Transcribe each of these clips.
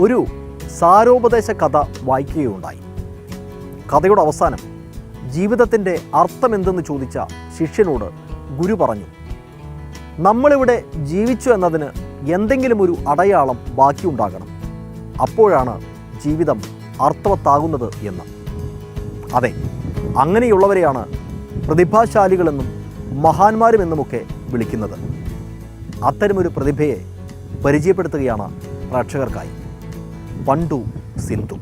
ഒരു സാരോപദേശ കഥ വായിക്കുകയുണ്ടായി. കഥയുടെ അവസാനം ജീവിതത്തിൻ്റെ അർത്ഥമെന്തെന്ന് ചോദിച്ച ശിഷ്യനോട് ഗുരു പറഞ്ഞു, നമ്മളിവിടെ ജീവിച്ചു എന്നതിന് എന്തെങ്കിലും ഒരു അടയാളം ബാക്കിയുണ്ടാകണം, അപ്പോഴാണ് ജീവിതം അർത്ഥവത്താകുന്നത് എന്ന്. അതെ, അങ്ങനെയുള്ളവരെയാണ് പ്രതിഭാശാലികളെന്നും മഹാന്മാരുമെന്നുമൊക്കെ വിളിക്കുന്നത്. അത്തരമൊരു പ്രതിഭയെ പരിചയപ്പെടുത്തുകയാണ് പ്രേക്ഷകർക്കായി പണ്ടു സിന്ധു.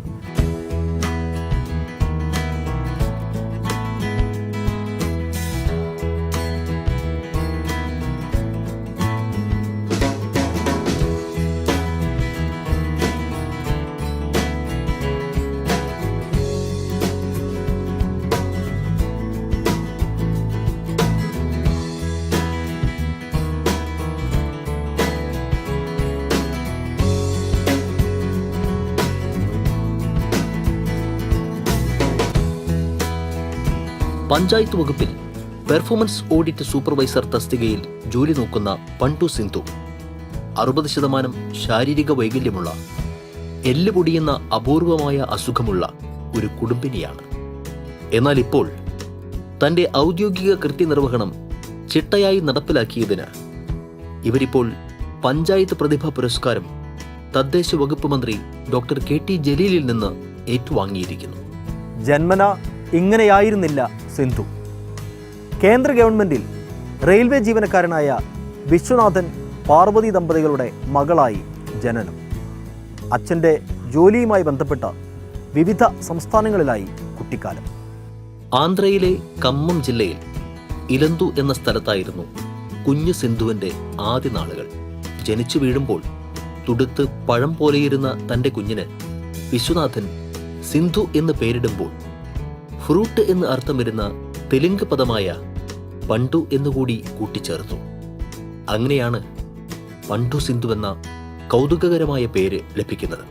പഞ്ചായത്ത് വകുപ്പിൽ പെർഫോമൻസ് ഓഡിറ്റ് സൂപ്പർവൈസർ തസ്തികയിൽ ജോലി നോക്കുന്ന പണ്ടു സിന്ധു 60% ശാരീരിക വൈകല്യമുള്ള, എല്ലുപൊടിയെന്ന അപൂർവമായ അസുഖമുള്ള ഒരു കുടുംബിനിയാണ്. എന്നാൽ ഇപ്പോൾ തൻ്റെ ഔദ്യോഗിക കൃത്യനിർവഹണം ചിട്ടയായി നടപ്പിലാക്കിയതിന് ഇവരിപ്പോൾ പഞ്ചായത്ത് പ്രതിഭാ പുരസ്കാരം തദ്ദേശ വകുപ്പ് മന്ത്രി ഡോക്ടർ കെ ടി ജലീലിൽ നിന്ന് ഏറ്റുവാങ്ങിയിരിക്കുന്നു. ജന്മന ഇങ്ങനെയായിരുന്നില്ല സിന്ധു. കേന്ദ്ര ഗവൺമെൻറ്റിൽ റെയിൽവേ ജീവനക്കാരനായ വിശ്വനാഥൻ പാർവതി ദമ്പതികളുടെ മകളായി ജനനം. അച്ഛൻ്റെ ജോലിയുമായി ബന്ധപ്പെട്ട വിവിധ സംസ്ഥാനങ്ങളിലായി കുട്ടിക്കാലം. ആന്ധ്രയിലെ കമ്മം ജില്ലയിൽ ഇലന്തു എന്ന സ്ഥലത്തായിരുന്നു കുഞ്ഞു സിന്ധുവിൻ്റെ ആദ്യ നാളുകൾ. ജനിച്ചു വീഴുമ്പോൾ തുടുത്ത് പഴം പോലെയിരുന്ന തൻ്റെ കുഞ്ഞിന് വിശ്വനാഥൻ സിന്ധു എന്ന് പേരിടുമ്പോൾ ഫ്രൂട്ട് എന്ന് അർത്ഥം വരുന്ന തെലുങ്ക് പദമായ പണ്ടു എന്നുകൂടി കൂട്ടിച്ചേർത്തു. അങ്ങനെയാണ് പണ്ടു സിന്ധു എന്ന കൗതുകകരമായ പേര് ലഭിക്കുന്നത്.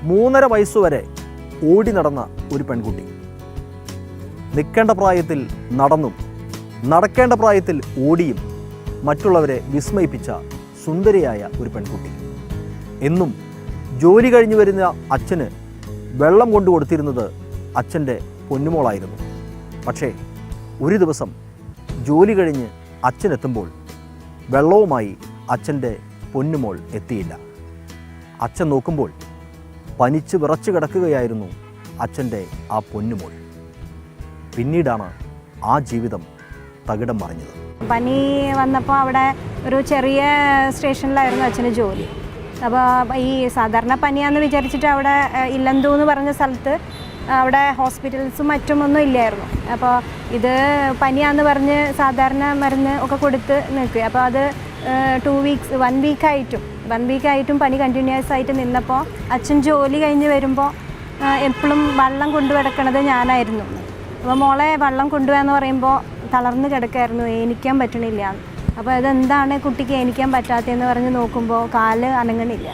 3.5 വയസ്സുവരെ ഓടി നടന്ന ഒരു പെൺകുട്ടി. നിൽക്കേണ്ട പ്രായത്തിൽ നടന്നും നടക്കേണ്ട പ്രായത്തിൽ ഓടിയും മറ്റുള്ളവരെ വിസ്മയിപ്പിച്ച സുന്ദരിയായ ഒരു പെൺകുട്ടി. എന്നും ജോലി കഴിഞ്ഞു വരുന്ന അച്ഛന് വെള്ളം കൊണ്ടു കൊടുത്തിരുന്നത് അച്ഛൻ്റെ പൊന്നുമോളായിരുന്നു. പക്ഷേ ഒരു ദിവസം ജോലി കഴിഞ്ഞ് അച്ഛനെത്തുമ്പോൾ വെള്ളവുമായി അച്ഛൻ്റെ പൊന്നുമോൾ എത്തിയില്ല. അച്ഛൻ നോക്കുമ്പോൾ പനിച്ച് വിറച്ച് കിടക്കുകയായിരുന്നു അച്ഛൻ്റെ ആ പൊന്നുമോൾ. പിന്നീടാണ് ആ ജീവിതം തകിടം മറിഞ്ഞത്. പനി വന്നപ്പോൾ അവിടെ ഒരു ചെറിയ സ്റ്റേഷനിലായിരുന്നു അച്ഛന് ജോലി. അപ്പോൾ ഈ സാധാരണ പനിയാന്ന് വിചാരിച്ചിട്ട് അവിടെ ഇലന്തു എന്ന് പറഞ്ഞ സ്ഥലത്ത് അവിടെ ഹോസ്പിറ്റൽസും മറ്റുമൊന്നും ഇല്ലായിരുന്നു. അപ്പോൾ ഇത് പനിയാന്ന് പറഞ്ഞ് സാധാരണ മരുന്ന് ഒക്കെ കൊടുത്ത് നിൽക്കുക. അപ്പോൾ അത് 2 വീക്സ് 1 വീക്കായിട്ടും പനി കണ്ടിന്യൂസ് ആയിട്ട് നിന്നപ്പോൾ അച്ഛൻ ജോലി കഴിഞ്ഞ് വരുമ്പോൾ എപ്പോഴും വെള്ളം കൊണ്ടുകിടക്കണത് ഞാനായിരുന്നു. അപ്പോൾ മോളെ വെള്ളം കൊണ്ടുപോകാന്ന് പറയുമ്പോൾ തളർന്ന് കിടക്കായിരുന്നു, എണീക്കാൻ പറ്റണില്ല. അപ്പോൾ അതെന്താണ് കുട്ടിക്ക് എണീക്കാൻ പറ്റാത്തതെന്ന് പറഞ്ഞ് നോക്കുമ്പോൾ കാല് അനങ്ങണില്ല.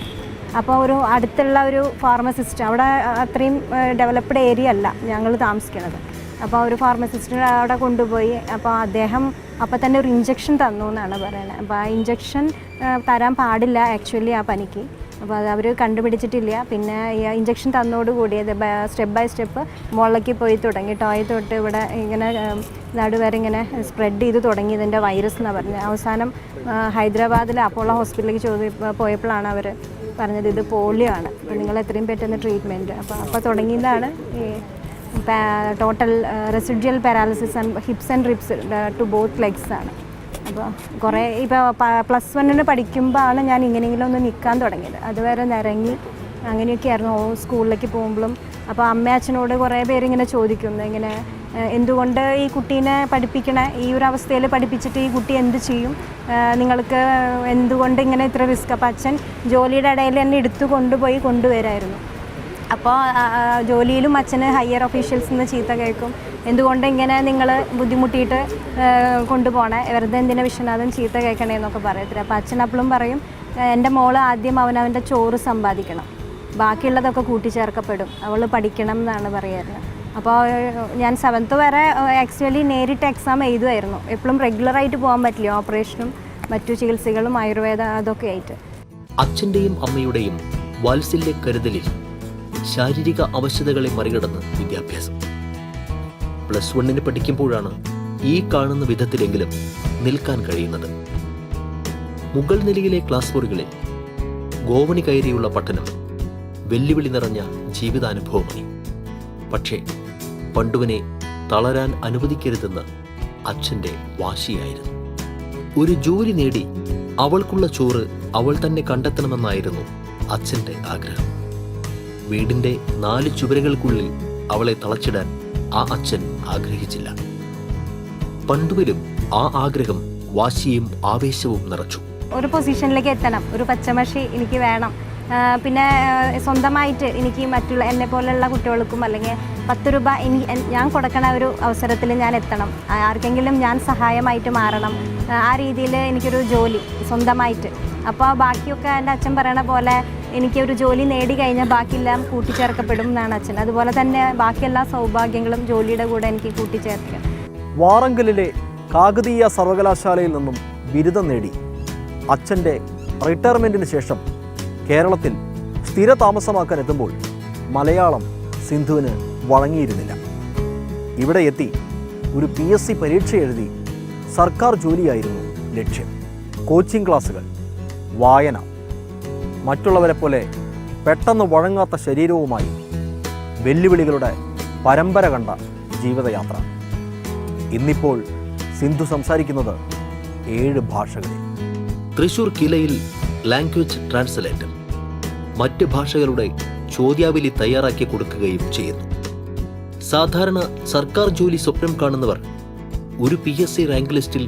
അപ്പോൾ ഒരു അടുത്തുള്ള ഒരു ഫാർമസിസ്റ്റ്, അവിടെ അത്രയും ഡെവലപ്ഡ് ഏരിയ അല്ല ഞങ്ങൾ താമസിക്കുന്നത്. അപ്പോൾ ഒരു ഫാർമസിസ്റ്റിനെ അവിടെ കൊണ്ടുപോയി. അപ്പോൾ അദ്ദേഹം അപ്പോൾ തന്നെ ഒരു ഇഞ്ചക്ഷൻ തന്നു എന്നാണ് പറയുന്നത്. അപ്പോൾ ആ ഇഞ്ചക്ഷൻ തരാൻ പാടില്ല ആക്ച്വലി ആ പനിക്ക്. അപ്പോൾ അത് അവർ കണ്ടുപിടിച്ചിട്ടില്ല. പിന്നെ ഈ ഇഞ്ചക്ഷൻ തന്നോടുകൂടി സ്റ്റെപ്പ് ബൈ സ്റ്റെപ്പ് മുകളിലേക്ക് പോയി തുടങ്ങി. ടോയ് തൊട്ട് ഇവിടെ ഇങ്ങനെ നടുവരെ ഇങ്ങനെ സ്പ്രെഡ് ചെയ്ത് തുടങ്ങി ഇതിൻ്റെ വൈറസ് എന്നാണ് പറഞ്ഞത്. അവസാനം ഹൈദരാബാദിൽ അപ്പോളോ ഹോസ്പിറ്റലിലേക്ക് പോയപ്പോഴാണ് അവർ പറഞ്ഞത് ഇത് പോളിയോ ആണ്, നിങ്ങൾ എത്രയും പെട്ടെന്ന് ട്രീറ്റ്മെൻറ്റ്. അപ്പോൾ തുടങ്ങിയതാണ് ഈ total residual paralysis and hips and ribs to both legs ആണ്. അപ്പോൾ കുറേ ഇപ്പോൾ +1 പഠിക്കുമ്പോഴാണ് ഞാൻ ഇങ്ങനെയെങ്കിലും ഒന്ന് നിൽക്കാൻ തുടങ്ങിയത്. അതുവരെ നിരങ്ങി അങ്ങനെയൊക്കെയായിരുന്നു സ്കൂളിലേക്ക് പോകുമ്പോഴും. അപ്പോൾ അമ്മയച്ഛനോട് കുറേ പേരിങ്ങനെ ചോദിക്കും, ഇങ്ങനെ എന്തുകൊണ്ട് ഈ കുട്ടീനെ പഠിപ്പിക്കണേ, ഈ ഒരു അവസ്ഥയിൽ പഠിപ്പിച്ചിട്ട് ഈ കുട്ടി എന്ത് ചെയ്യും, നിങ്ങൾക്ക് എന്തുകൊണ്ട് ഇങ്ങനെ ഇത്ര റിസ്ക്. അപ്പോൾ അച്ഛൻ ജോലിയുടെ ഇടയിൽ തന്നെ എടുത്തു കൊണ്ടുവരായിരുന്നു. അപ്പോൾ ജോലിയിലും അച്ഛന് ഹയർ ഒഫീഷ്യൽസിൽ നിന്ന് ചീത്ത കേൾക്കും, എന്തുകൊണ്ട് ഇങ്ങനെ നിങ്ങൾ ബുദ്ധിമുട്ടിയിട്ട് കൊണ്ടുപോകണേ, വെറുതെ എന്തിനാ വിശ്വനാഥൻ ചീത്ത കേൾക്കണേ എന്നൊക്കെ പറയത്തില്ല. അപ്പോൾ അച്ഛൻ അപ്പോഴും പറയും, എൻ്റെ മോൾ ആദ്യം അവനവൻ്റെ ചോറ് സമ്പാദിക്കണം, ബാക്കിയുള്ളതൊക്കെ കൂട്ടിച്ചേർക്കപ്പെടും, അവൾ പഠിക്കണം എന്നാണ് പറയാറുള്ളത്. അപ്പോൾ ഞാൻ 7th വരെ ആക്ച്വലി നേരിട്ട് എക്സാം എഴുതുമായിരുന്നു. എപ്പോഴും റെഗുലറായിട്ട് പോകാൻ പറ്റില്ല, ഓപ്പറേഷനും മറ്റു ചികിത്സകളും ആയുർവേദ അതൊക്കെ ആയിട്ട്. അച്ഛൻ്റെയും അമ്മയുടെയും വാത്സല്യ കരുതലിൽ ശാരീരിക അവശതകളെ മറികടന്ന് വിദ്യാഭ്യാസം. +1 പഠിക്കുമ്പോഴാണ് ഈ കാണുന്ന വിധത്തിലെങ്കിലും നിൽക്കാൻ കഴിയുന്നത്. മുകൾ നിലയിലെ ക്ലാസ് മുറികളിൽ ഗോവണി കയറിയുള്ള പഠനം വെല്ലുവിളി നിറഞ്ഞ ജീവിതാനുഭവമായി. പക്ഷേ പണ്ടുവിനെ തളരാൻ അനുവദിക്കരുതെന്ന് അച്ഛൻ്റെ വാശിയായിരുന്നു. ഒരു ജോലി നേടി അവൾക്കുള്ള ചോറ് അവൾ തന്നെ കണ്ടെത്തണമെന്നായിരുന്നു അച്ഛൻ്റെ ആഗ്രഹം. വീടിൻ്റെ 4 ചുവരുകൾക്കുള്ളിൽ അവളെ തളച്ചിടാൻ ആ അച്ഛൻ ആഗ്രഹിച്ചില്ല. പണ്ടുവിലും ആ ആഗ്രഹം വാശിയും ആവേശവും നിറച്ചു. ഒരു പൊസിഷനിലേക്ക് എത്തണം, ഒരു പച്ചമഷി എനിക്ക് വേണം. പിന്നെ സ്വന്തമായിട്ട് എനിക്ക് മറ്റുള്ള എന്നെ പോലെയുള്ള കുട്ടികൾക്കും അല്ലെങ്കിൽ 10 രൂപ ഞാൻ കൊടുക്കണ ഒരു അവസരത്തിൽ ഞാൻ എത്തണം. ആർക്കെങ്കിലും ഞാൻ സഹായമായിട്ട് മാറണം. ആ രീതിയിൽ എനിക്കൊരു ജോലി സ്വന്തമായിട്ട്. അപ്പോൾ ബാക്കിയൊക്കെ എൻ്റെ അച്ഛൻ പറയണ പോലെ എനിക്കൊരു ജോലി നേടി കഴിഞ്ഞാൽ ബാക്കിയെല്ലാം കൂട്ടിച്ചേർക്കപ്പെടും എന്നാണ് അച്ഛൻ. അതുപോലെ തന്നെ ബാക്കിയെല്ലാ സൗഭാഗ്യങ്ങളും ജോലിയുടെ കൂടെ എനിക്ക് കൂട്ടിച്ചേർക്കുക. വാറങ്കലിലെ കാകതീയ സർവകലാശാലയിൽ നിന്നും ബിരുദം നേടി അച്ഛൻ്റെ റിട്ടയർമെൻറ്റിന് ശേഷം കേരളത്തിൽ സ്ഥിര താമസമാക്കാൻ എത്തുമ്പോൾ മലയാളം സിന്ധുവിന് വഴങ്ങിയിരുന്നില്ല. ഇവിടെ എത്തി ഒരു PSC പരീക്ഷ എഴുതി സർക്കാർ ജോലിയായിരുന്നു ലക്ഷ്യം. കോച്ചിങ് ക്ലാസ്സുകൾ, വായന, മറ്റുള്ളവരെ പോലെ പെട്ടെന്ന് വഴങ്ങാത്ത ശരീരവുമായി വെല്ലുവിളികളുടെ പരമ്പര കണ്ട ജീവിതയാത്ര. ഇന്നിപ്പോൾ സിന്ധു സംസാരിക്കുന്നത് 7 ഭാഷകളിൽ. തൃശൂർ കിലയിൽ ലാംഗ്വേജ് ട്രാൻസ്ലേറ്റർ, മറ്റ് ഭാഷകളുടെ ചോദ്യാവലി തയ്യാറാക്കി കൊടുക്കുകയും ചെയ്യുന്നു. സാധാരണ സർക്കാർ ജോലി സ്വപ്നം കാണുന്നവർ ഒരു PSC റാങ്ക് ലിസ്റ്റിൽ